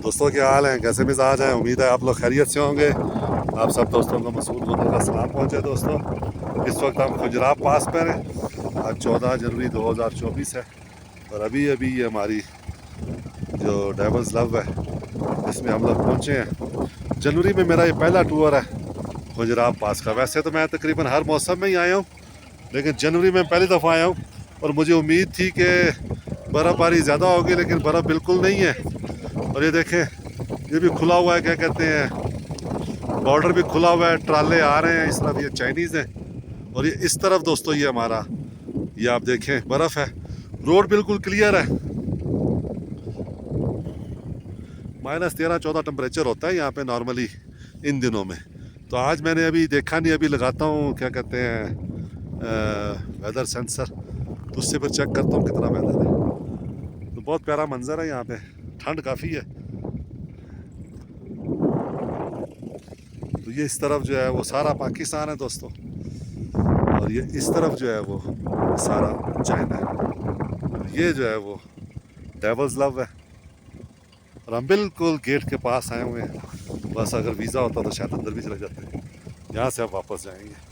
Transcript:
दोस्तों क्या हाल है, कैसे मिजाज हैं। उम्मीद है आप लोग खैरियत से होंगे। आप सब दोस्तों को मसूद गुदर का सलाम पहुँचे। दोस्तों इस वक्त हम खुजराब पास पर हैं। आज 14 जनवरी 2024 है और अभी अभी ये हमारी जो डेवल्स लव है इसमें हम लोग पहुँचे हैं। जनवरी में मेरा ये पहला टूर है खुजराब पास का। वैसे तो मैं तकरीबन हर मौसम में ही आया हूँ, लेकिन जनवरी में पहली दफ़ा आया हूँ और मुझे उम्मीद थी कि बर्फ़बारी ज़्यादा होगी, लेकिन बर्फ़ बिल्कुल नहीं है। और ये देखें, ये भी खुला हुआ है, क्या कहते हैं, बॉर्डर भी खुला हुआ है। ट्राले आ रहे हैं, इस तरफ ये चाइनीज़ हैं और ये इस तरफ दोस्तों ये हमारा, ये आप देखें बर्फ़ है। रोड बिल्कुल क्लियर है। -13-14 टेम्परेचर होता है यहाँ पे नॉर्मली इन दिनों में। तो आज मैंने अभी देखा नहीं, अभी लगाता हूँ क्या कहते हैं वेदर सेंसर, तो उससे फिर चेक करता हूँ कितना वेदर है। तो बहुत प्यारा मंजर है यहाँ पे, ठंड काफ़ी है। तो ये इस तरफ जो है वो सारा पाकिस्तान है दोस्तों, और ये इस तरफ जो है वो सारा चाइना है। ये जो है वो डेवल्स लव है और हम बिल्कुल गेट के पास आए हुए हैं। बस अगर वीज़ा होता तो शायद अंदर भी चले जाते। यहाँ से अब वापस जाएंगे।